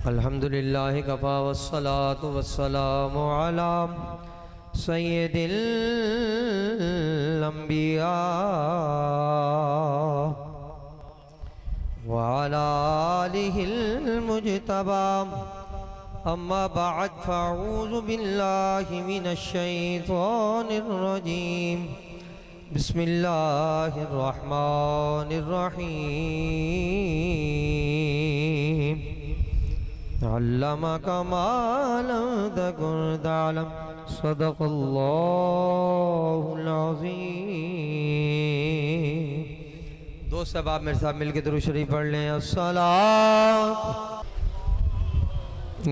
अल्हम्दुलिल्लाहि Kaffa वस्सलातु वस्सलामु अला सय्यिदिल अंबिया व अला आलिहिल मुज्तबा अम्मा बअद फ़अऊज़ु बिल्लाहि मिनश शैतानिर रजीम बिस्मिल्लाहिर रहमानिर रहीम अल्लमका मा लम तकुन तअलम सदक़ल्लाहुल अज़ीम। दोस्त साहब आप मेरे साथ मिलकर दुरूद शरीफ पढ़ लें। अस्सलाम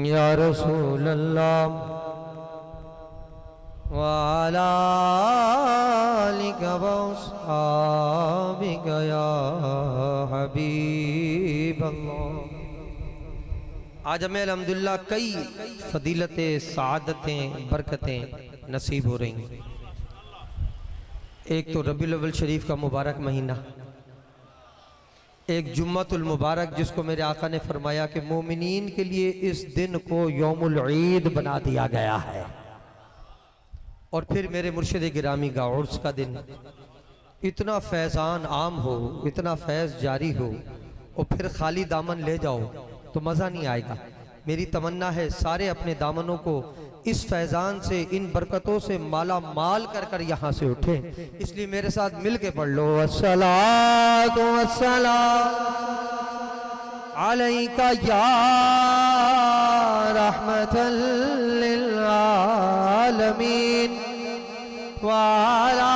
या रसूल अल्लाह व अला आलिका व अस्हाबिका या हबीब अल्लाह। आज हमें अल्हम्दुलिल्लाह कई फजीलतें, सआदतें, बरकतें नसीब हो रही हैं। एक तो रबीउल अव्वल शरीफ का मुबारक महीना, एक जुम्मतुल मुबारक जिसको मेरे आका ने फरमाया कि मोमिनीन के लिए इस दिन को यौमुल ईद बना दिया गया है। और फिर मेरे मुर्शिद गिरामी का उर्स का दिन, इतना फैज़ान आम हो, इतना फैज़ जारी हो और फिर खाली दामन ले जाओ तो मज़ा नहीं आएगा। मेरी तमन्ना है सारे अपने दामनों को इस फैज़ान से, इन बरकतों से माला माल कर कर यहाँ से उठे। इसलिए मेरे साथ मिल के पढ़ लो। अस्सलातु वस्सलाम अलैका या रहमतल लिल आलमीन व अला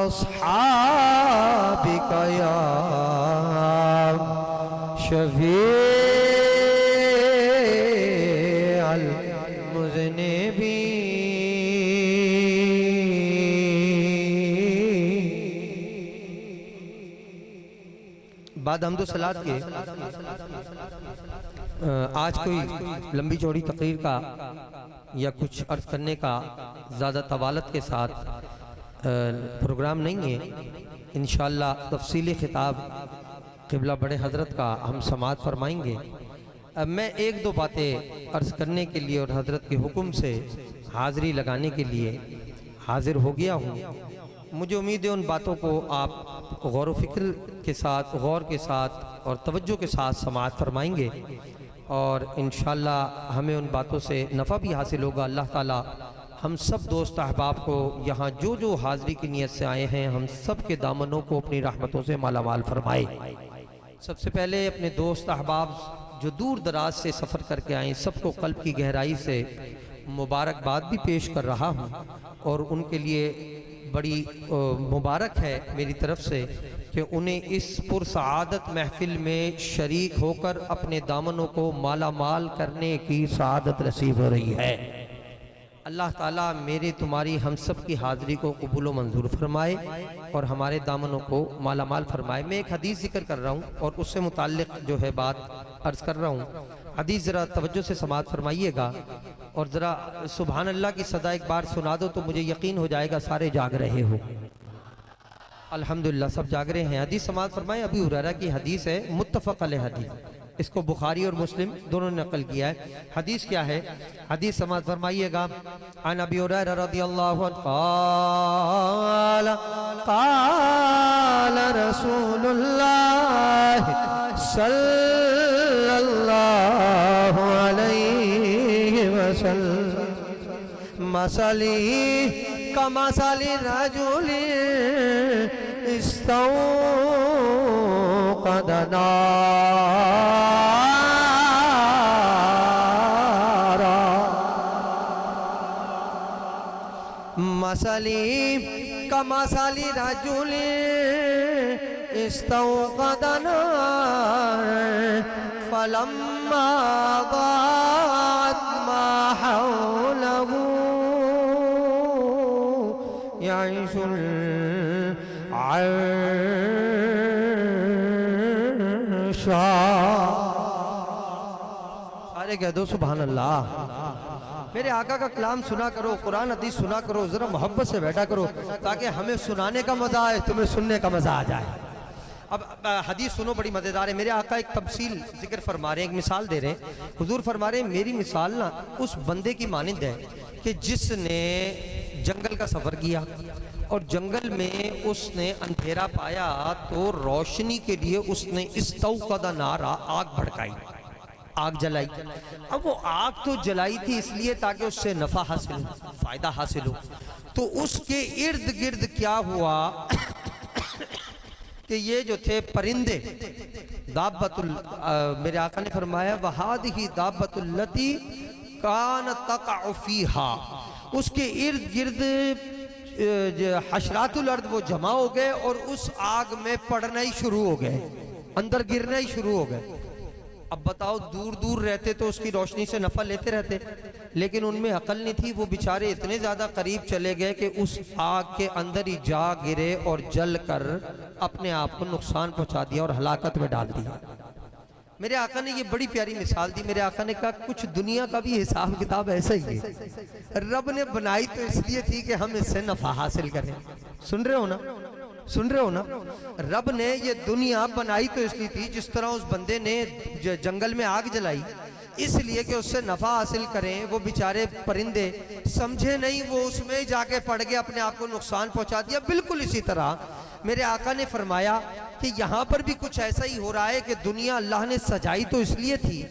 अस्हाबिका या शफीअल मुज़निबीन। बाद हम्दो सलात के आज कोई लंबी चौड़ी तकरीर का या कुछ अर्ज करने का ज़्यादा तवालत के साथ प्रोग्राम नहीं है। इंशाअल्लाह तफसीली खिताब क़िबला बड़े हज़रत का हम समाअत फरमाएंगे। अब मैं एक दो बातें अर्ज़ करने के लिए और हज़रत के हुक्म से हाज़िरी लगाने के लिए हाज़िर हो गया हूँ। मुझे उम्मीद है उन बातों को आप गौर व फिक्र के साथ, गौर के साथ और तवज्जो के साथ समाअत फरमाएंगे और इंशाअल्लाह हमें उन बातों से नफ़ा भी हासिल होगा। अल्लाह ताला हम सब दोस्त अहबाब को यहाँ जो जो हाज़िरी की नीयत से आए हैं, हम सब के दामनों को अपनी रहमतों से मालामाल फरमाए। सबसे पहले अपने दोस्त अहबाब जो दूर दराज से सफ़र करके आए, सबको क़ल्ब की गहराई से मुबारकबाद भी पेश कर रहा हूँ और उनके लिए बड़ी मुबारक है मेरी तरफ़ से कि उन्हें इस पुरसआदत महफिल में शरीक होकर अपने दामनों को मालामाल करने की सआदत नसीब हो रही है। अल्लाह ताला मेरे तुम्हारी हम सब की हाज़िरी को कबूल व मंजूर फरमाए और हमारे दामनों को मालामाल फरमाए। मैं एक हदीस जिक्र कर रहा हूँ और उससे मुताल्लिक़ जो है बात अर्ज़ कर रहा हूँ। हदीस ज़रा तवज्जो से समाअत फरमाइएगा और ज़रा सुभान अल्लाह की सदा एक बार सुना दो तो मुझे यकीन हो जाएगा सारे जाग रहे हो। अल्हम्दुलिल्लाह सब जाग रहे हैं। हदीस समाअत फरमाए। अबू हुरैरा की हदीस है, मुत्तफ़क़ अलैह हदीस, इसको बुखारी और मुस्लिम दोनों ने नकल किया है। हदीस क्या है? हदीस समाअत फरमाइएगा। अन अबी हुरैरा रज़ियल्लाहु अन्हु क़ाल क़ाल रसूलुल्लाह सल्लल्लाहु अलैहि वसल्लम मसली कमसली रजुलिन इस्तौक़द नारा मसली कमसली रजुलिन इस्तौक़द नारा फलम्मा ज़ाअत मा हौलहु यईशुल अर्शा। सारे कह दो सुभान अल्लाह। मेरे आका का कलाम सुना करो, कुरान हदीस सुना करो, जरा मोहब्बत से बैठा करो ताकि हमें सुनाने का मजा आए, तुम्हें सुनने का मजा आ जाए। अब हदीस सुनो, बड़ी मज़ेदार है। मेरे आका एक तफसील जिक्र फरमा रहे हैं, एक मिसाल दे रहे हैं। हुजूर फरमा रहे हैं मेरी मिसाल ना उस बंदे की मानिंद है कि जिसने जंगल का सफ़र किया और जंगल में उसने अंधेरा पाया तो रोशनी के लिए उसने इस्तौक़दा नारा, आग भड़काई, आग जलाई। अब वो आग तो जलाई थी इसलिए ताकि उससे नफ़ा हासिल हो, फ़ायदा हासिल हो। तो उसके इर्द गिर्द क्या हुआ कि ये जो थे परिंदे, दाबतुल, मेरे आका ने फरमाया वहादिही दाबतुल्लती कान तक़अ फ़ीहा, उसके इर्द गिर्द हशरातुल अर्द वो जमा हो गए और उस आग में पड़ना ही शुरू हो गए, अंदर गिरना ही शुरू हो गए। अब बताओ, दूर दूर रहते तो उसकी रोशनी से नफा लेते रहते, लेकिन उनमें अकल नहीं थी। वो बेचारे इतने ज्यादा करीब चले गए कि उस आग के अंदर ही जा गिरे और जल कर अपने आप को नुकसान पहुंचा दिया और हलाकत में डाल दिया। मेरे आका ने ये बड़ी प्यारी मिसाल दी। मेरे आका ने कहा कुछ दुनिया का भी हिसाब किताब ऐसा ही है, रब ने बनाई तो इसलिए थी कि हम इससे नफा हासिल करें। सुन रहे हो ना, सुन रहे हो ना? रब ने ये दुनिया बनाई तो इसलिए थी, जिस तरह उस बंदे ने जंगल में आग जलाई इसलिए कि उससे नफा हासिल करें। वो बेचारे परिंदे समझे नहीं, वो उसमें जाके पड़ गए, अपने आप को नुकसान पहुंचा दिया। बिल्कुल इसी तरह मेरे आका ने फरमाया कि यहाँ पर भी कुछ ऐसा ही हो रहा है कि दुनिया अल्लाह ने सजाई तो इसलिए थी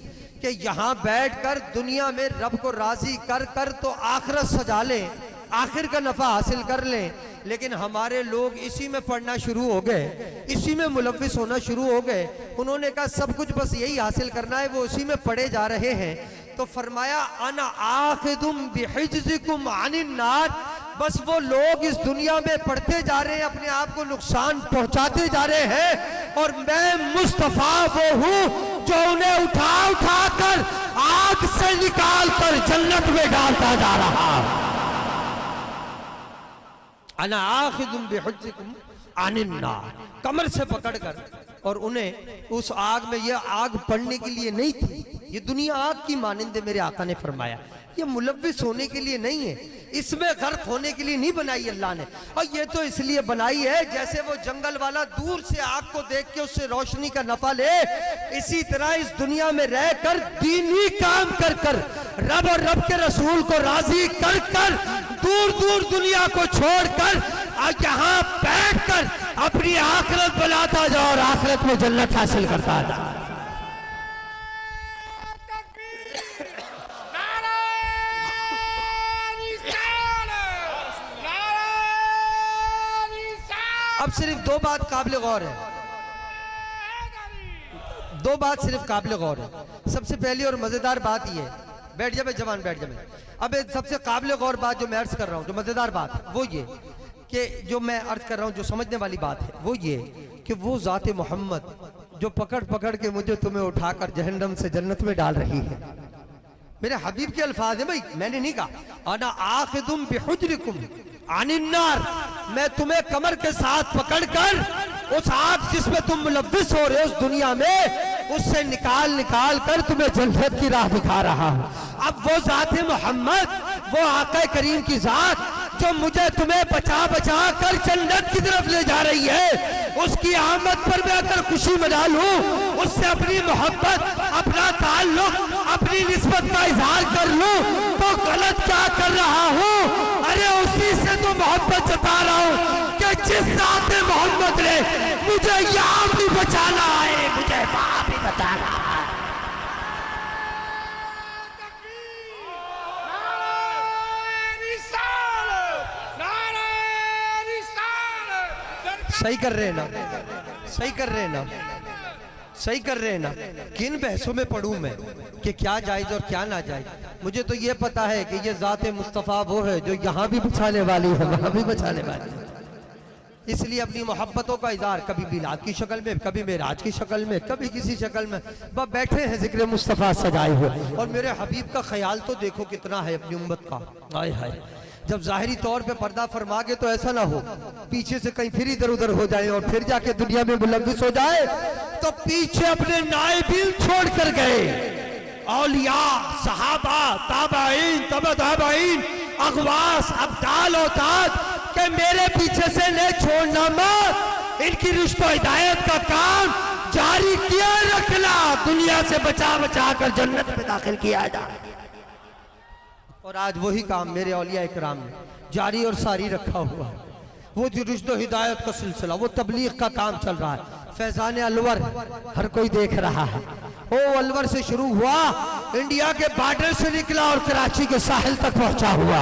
कि यहाँ बैठकर दुनिया में रब को राजी कर कर तो आखिरत सजा लें, आखिर का नफा हासिल कर लें। लेकिन हमारे लोग इसी में पढ़ना शुरू हो गए, इसी में मुलव्विस होना शुरू हो गए। उन्होंने कहा सब कुछ बस यही हासिल करना है, वो उसी में पढ़े जा रहे हैं। तो फरमाया अना आखिदुम बिहिज्जिकुम अनिन नार, बस वो लोग इस दुनिया में पढ़ते जा रहे हैं, अपने आप को नुकसान पहुंचाते जा रहे हैं, और मैं मुस्तफा वो हूं जो उन्हें उठा उठा कर आग से निकाल कर जन्नत में डालता जा रहा हूं। अना आखिदुम बिहुज्जिकुम अनिन नार, कमर से पकड़कर, और उन्हें उस आग में, यह आग पड़ने के लिए नहीं थी, ये दुनिया आग की मानिंद मेरे आका ने फरमाया, ये मुलव्विस होने के लिए नहीं है, इसमें गर्क होने के लिए नहीं बनाई अल्लाह ने। और ये तो इसलिए बनाई है जैसे वो जंगल वाला दूर से आग को देख के उससे रोशनी का नफा ले, इसी तरह इस दुनिया में रहकर दीनी काम कर कर, रब और रब के रसूल को राजी कर कर, दूर दूर दुनिया को छोड़कर यहाँ बैठ कर अपनी आखिरत बनाता जाओ और आखिरत में जन्नत हासिल करता जाओ। अब सिर्फ दो बात काबिल गौर है, दो बात सिर्फ काबिल गौर है। सबसे पहली और मजेदार बात ये, बैठ जाए जवान, बैठ जाए। अब सबसे काबिल गौर बात जो मैं अर्ज कर रहा हूँ, जो मजेदार बात है वो ये कि जो मैं अर्ज कर रहा हूँ, जो समझने वाली बात है वो ये कि वो ज़ात मोहम्मद जो पकड़ पकड़ के मुझे तुम्हें उठाकर जहन्नम से जन्नत में डाल रही है, मेरे हबीब के अल्फाज है भाई, मैंने नहीं कहा। अना आखिदुम बिहुज्रिकुम अनिन नार, मैं तुम्हें कमर के साथ पकड़कर उस आग जिसमें तुम मुलव्विस हो रहे हो उस दुनिया में, उससे निकाल निकाल कर तुम्हें जन्नत की राह दिखा रहा हूं। अब वो ज़ात मोहम्मद, वो आका करीम की ज़ात जो मुझे तुम्हें बचा बचा कर जन्नत की तरफ ले जा रही है, उसकी आमद पर मैं अगर खुशी मना लूं, उससे अपनी मोहब्बत, अपना ताल्लुक, अपनी निस्बत का इजहार कर लूं, तो गलत क्या कर रहा हूं? अरे उसी से तो मोहब्बत जता रहा हूं कि जिस ज़ात मोहम्मद ने मुझे यहाँ भी बचाना है, मुझे वहां भी बचाना है। सही कर रहे हैं ना, सही कर रहे हैं ना, सही कर रहे हैं ना। किन बहसों में पढ़ूं मैं कि क्या जायज और क्या ना जायज? मुझे तो ये पता है कि ये ज़ात मुस्तफ़ा वो है जो यहाँ भी बचाने वाली है, वहाँ भी बचाने वाली है। इसलिए अपनी मोहब्बतों का इज़हार कभी मिलाद की शक्ल में, कभी मेराज की शक्ल में, कभी किसी शक्ल में, बस बैठे हैं जिक्र मुस्तफ़ा सजाए हुए। और मेरे हबीब का ख्याल तो देखो कितना है अपनी उम्मत का। हाय हाय, जब जाहिरी तौर पे पर्दा फरमा के तो ऐसा ना हो पीछे से कहीं फिर इधर उधर हो जाए और फिर जाके दुनिया में मुलव्विस हो जाए, तो पीछे अपने नाइबीन छोड़ कर गए, औलिया, सहाबा, ताबाइन, तबा ताबाइन, अगवास, अब्दाल और ताज के मेरे पीछे से नहीं छोड़ना मत। इनकी रिश्तों हिदायत का काम जारी किया रखना, दुनिया से बचा बचा कर जन्नत में दाखिल किया जाए। और आज वही काम मेरे औलिया इकराम ने जारी और सारी रखा हुआ है। वो जो रिश्तों हिदायत का सिलसिला, वो तबलीग का काम चल रहा है। फैजान अलवर हर कोई देख रहा है। वो अलवर से शुरू हुआ, इंडिया के बॉर्डर से निकला और कराची के साहिल तक पहुंचा हुआ।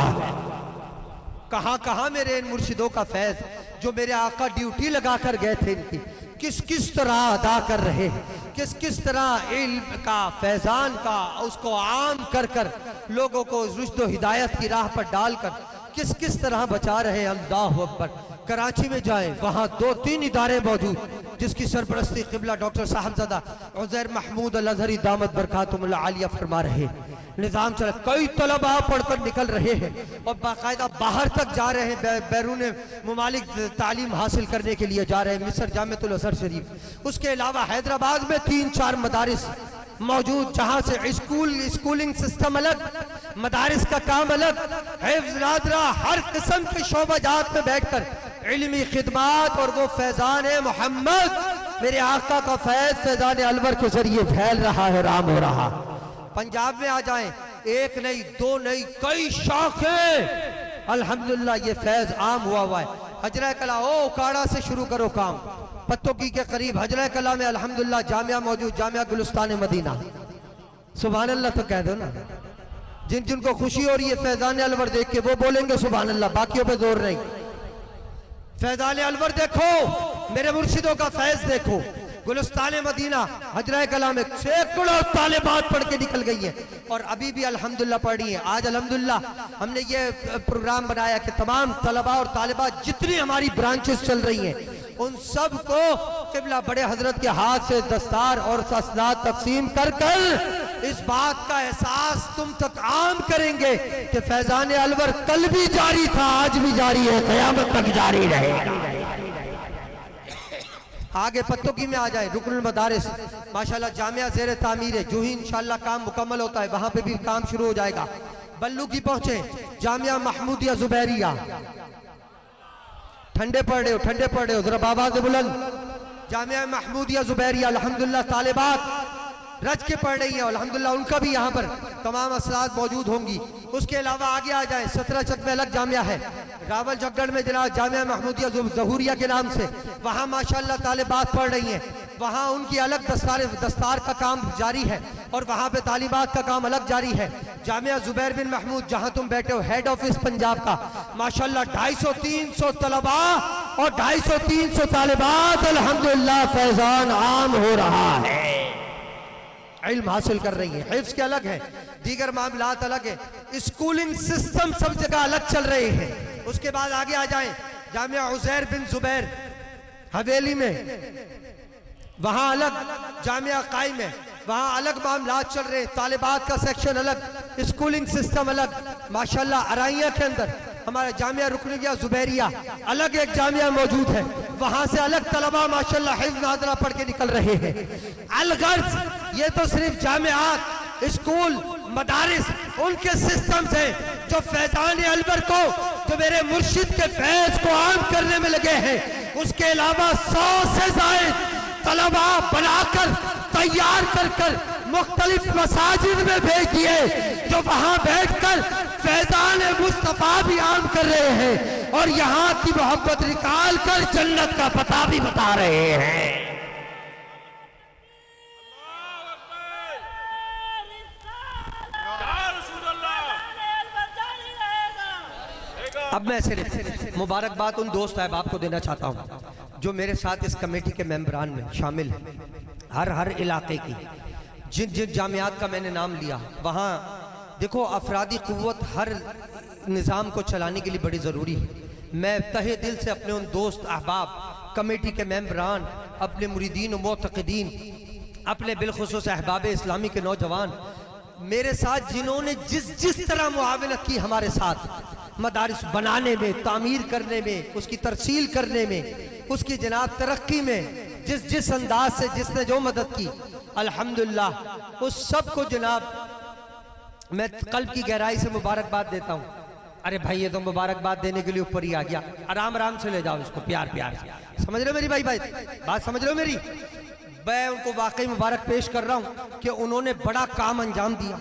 कहां कहां मेरे इन मुर्शिदों का फैज, जो मेरे आका ड्यूटी लगा कर गए थे, इनकी किस किस तरह अदा कर रहे हैं, किस किस तरह इल्म का, फैजान का, उसको आम कर कर लोगों को रुश्द हिदायत की राह पर डालकर किस किस तरह बचा रहे हैं। अल्लाहु अकबर। कराची में जाएं, वहाँ 2-3 इदारे मौजूद, जिसकी सरपरस्ती क़िबला डॉक्टर साहबजादा उज़ैर महमूद अल-अज़हरी दामत बरकातुहुल आलिया फरमा रहे। निज़ाम चला, कई तलबा पढ़कर निकल रहे हैं और बाकायदा बाहर तक जा रहे हैं, बैरून मुमालिक तालीम हासिल करने के लिए जा रहे हैं। मिस्र जामिअतुल अज़हर शरीफ, उसके अलावा हैदराबाद में 3-4 मदारिस मौजूद, जहाँ से स्कूलिंग सिस्टम अलग, मदारिस का काम अलग, हिफ्ज़ नादरा, हर किस्म के शोबाजात में बैठकर इल्मी खिदमात। और वो फैजान मोहम्मद, मेरे आका का फैज फैजान अलवर के जरिए फैल रहा है, राम हो रहा। पंजाब में आ जाएं, 1 नहीं 2 नहीं, कई शाखें अल्हम्दुलिल्लाह ये फैज आम हुआ है। हजरा कला, ओ उकाड़ा से शुरू करो काम, पत्तोकी के करीब हजरा कला में अल्हम्दुलिल्लाह जामिया मौजूद, जामिया गुलिस्तान मदीना। सुभान अल्लाह तो कह दो ना। जिन जिनको खुशी हो रही है फैजान अलवर देख के, वो बोलेंगे सुभान अल्लाह, बाकियों पे जोर नहीं। फैजान अलवर देखो, मेरे मुर्शिदों का फैज देखो। गुलिस्तान मदीना हजरा कला में सैकड़ों तालिबात पढ़ के निकल गई हैं और अभी भी अल्हम्दुलिल्लाह पढ़ रही हैं। आज अल्हम्दुलिल्लाह हमने ये प्रोग्राम बनाया कि तमाम तलबा और तालिबात जितनी हमारी ब्रांचेस चल रही हैं, उन सब को क़िबला बड़े हजरत के हाथ से दस्तार और ससदात तकसीम कर कर इस बात का एहसास तुम तक आम करेंगे कि फैजान अलवर कल भी जारी था, आज भी जारी है, क़यामत तक जारी रहेगा। आगे पत्तोकी में आ जाए, रुकनुल मदारिस माशाल्लाह जामिया ज़ेरे तामीर है, जो ही इंशाल्लाह काम मुकम्मल होता है वहां पे भी काम शुरू हो जाएगा। बल्लू की पहुंचे जामिया महमूदिया जुबैरिया, ठंडे पड़ रहे हो जरा बाबा से बुलंद। जामिया महमूदिया जुबैरिया अल्हम्दुलिल्लाह तालिबात रज के पढ़ रही है, अल्हम्दुलिल्लाह उनका भी यहाँ पर तमाम असलात मौजूद होंगी। उसके अलावा आगे आ जाए, 17 चक में अलग जामिया है, रावल जगगढ़ में जनाब जामिया महमूदिया ज़हूरिया के नाम से, वहाँ माशाल्लाह तालिबात पढ़ रही हैं। वहाँ उनकी अलग दस्तार का काम जारी है और वहाँ पे तालिबात का काम अलग जारी है। जामिया ज़ुबैर बिन महमूद, जहाँ तुम बैठे हो, हेड ऑफिस पंजाब का, माशाल्लाह 250-300 तलबा और 250-300 तालिबात अल्हम्दुलिल्लाह फैजान आम हो रहा है, इल्म हासिल कर रही है। हिफ्ज़ के अलग है, दीगर मामलात अलग है, स्कूलिंग सिस्टम सब जगह अलग चल रहे हैं। उसके बाद आगे आ जाएं, जामिया उज़ैर बिन ज़ुबैर हवेली में, वहाँ अलग जामिया कायम है, वहाँ अलग मामलात चल रहे, तालिबात का सेक्शन अलग, स्कूलिंग सिस्टम अलग। माशाल्लाह अराइया के अंदर हमारा जामिया रुकनिया जुबैरिया अलग एक जामिया मौजूद है, वहाँ से अलग तलबा माशाल्लाह हिफ्ज़ नादरा पढ़ के निकल रहे हैं। अलगर्ज, ये तो सिर्फ जामियात, स्कूल, मदारिस उनके सिस्टम्स हैं जो फैजान अलवर को, जो मेरे मुर्शिद के फैज को आम करने में लगे हैं। उसके अलावा 100 से ज़ायद तलबा बनाकर तैयार कर कर मुख्तलिफ मसाजिद में भेज दिए, जो वहाँ बैठकर फैजान मुस्तफा भी आम कर रहे हैं और यहाँ की मोहब्बत निकाल कर जन्नत का पता भी बता रहे हैं। अब मैं सिर्फ मुबारकबाद उन दोस्त अहबाब को देना चाहता हूँ जो मेरे साथ इस कमेटी के मेंबरान में शामिल हैं, हर इलाके की। जिन जिन जामियात का मैंने नाम लिया, वहाँ देखो अफरादी क़ुव्वत हर निज़ाम को चलाने के लिए बड़ी ज़रूरी है। मैं तहे दिल से अपने उन दोस्त अहबाब, कमेटी के मेंबरान, अपने मुरीदीन व मोतक़दीन, अपने बिलखुसूस अहबाब इस्लामी के नौजवान, मेरे साथ जिन्होंने जिस जिस तरह मुआवनत की हमारे साथ, मदारिस बनाने में, तामीर करने में, उसकी तरसील करने में, उसकी जनाब तरक्की में, जिस जिस अंदाज से जिसने जो मदद की, अल्हम्दुलिल्लाह उस सब को जनाब मैं कल्ब की गहराई से मुबारकबाद देता हूँ। अरे भाई ये तो मुबारकबाद देने के लिए ऊपर ही आ गया, आराम आराम से ले जाओ इसको, प्यार प्यार से, समझ रहे हो मेरी भाई बात समझ रहे हो मेरी। मैं उनको वाकई मुबारक पेश कर रहा हूँ कि उन्होंने बड़ा काम अंजाम दिया,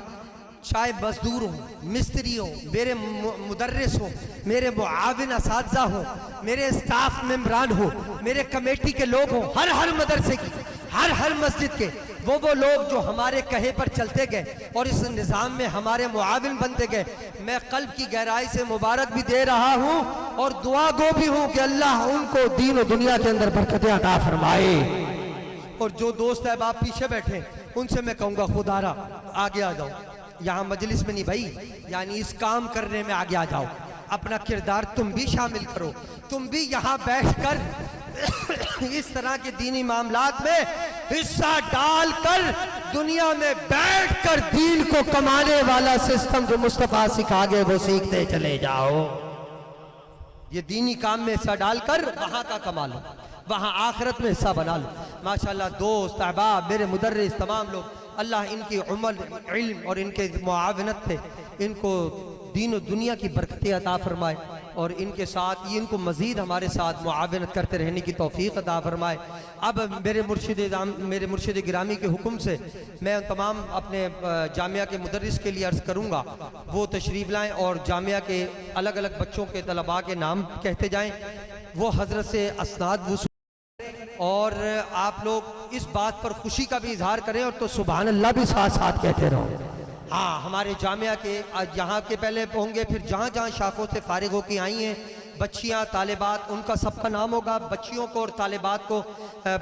चाहे मजदूर हो, मिस्त्री हो, मेरे मुदर्रिस हो, मेरे मुआविन असातिज़ा हो, मेरे स्टाफ मेंबरान हो, मेरे कमेटी के लोग हो, हर मदरसे की, हर मस्जिद के वो लोग जो हमारे कहे पर चलते गए और इस निज़ाम में हमारे मुआविन बनते गए, मैं कल्ब की गहराई से मुबारक भी दे रहा हूँ और दुआ गो भी हूँ कि अल्लाह उनको दीन और दुनिया के अंदर बरकतें अता फरमाए। और जो दोस्त है बाप पीछे बैठे उनसे मैं कहूँगा खुदारा आगे आ जाओ, यहाँ मजलिस में नहीं भाई, यानी इस काम करने में आगे आ जाओ, अपना किरदार तुम भी शामिल करो, तुम भी यहाँ बैठकर इस तरह के दीनी मामलात में हिस्सा डालकर दुनिया में बैठकर दीन को कमाने वाला सिस्टम जो मुस्तफा सिखा गए वो सीखते चले जाओ। ये दीनी काम में हिस्सा डालकर वहां का कमा लो, वहां आखिरत में हिस्सा बना लो। माशाल्लाह दोस्त अहबाब मेरे मुदर्रिस तमाम लोग, अल्लाह इनकी उम्र इल्म और इनके मुआवनत पे इनको दीन और दुनिया की बरकतें अता फरमाए और इनके साथ ये इनको मज़ीद हमारे साथ मुआवनत करते रहने की तौफीक अता फरमाए। अब मेरे मुर्शिद गिरामी के हुक्म से मैं तमाम अपने जामिया के मुदर्रिस के लिए अर्ज़ करूँगा वो तशरीफ़ लाएँ और जामिया के अलग अलग बच्चों के तलबा के नाम कहते जाएँ, वो हज़रत से असनाद वसूल और आप लोग इस बात पर खुशी का भी इजहार करें और तो सुभान अल्लाह भी साथ साथ कहते रहो। हाँ हमारे जामिया के यहाँ के पहले होंगे, फिर जहाँ जहाँ शाखों से फारिग होकर आई हैं बच्चियाँ तालिबात, उनका सबका नाम होगा। बच्चियों को और तालिबात को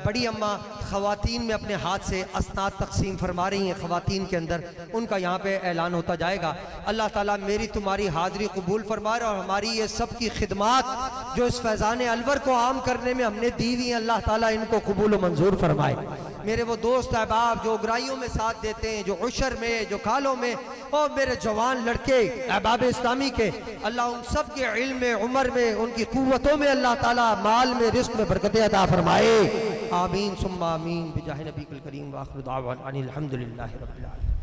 बड़ी अम्मा ख़वातीन में अपने हाथ से असनाद तकसीम फरमा रही हैं ख़वातीन के अंदर, उनका यहाँ पे ऐलान होता जाएगा। अल्लाह ताला मेरी तुम्हारी हाज़िरी कबूल फरमाए और हमारी ये सब की खिदमात जो इस फैज़ान अलवर को आम करने में हमने दी हुई हैं, अल्लाह ताला इनको कबूल व मंजूर फरमाए। मेरे वो दोस्त अहबाब जो उगराइयों में साथ देते हैं, जो उशर में, जो खालों में, और मेरे जवान लड़के अहबाब इस्लामी के, अल्लाह उन सब के इल्म में, उम्र में, उनकी कुव्वतों में अल्लाह ताला माल में, रिज़्क़ में बरकतें अता फरमाए। आमीन सुम्मा आमीन बिजाह नबी करीम व आखिर दावाना अनिल हम्दुलिल्लाहि रब्बिल आलमीन।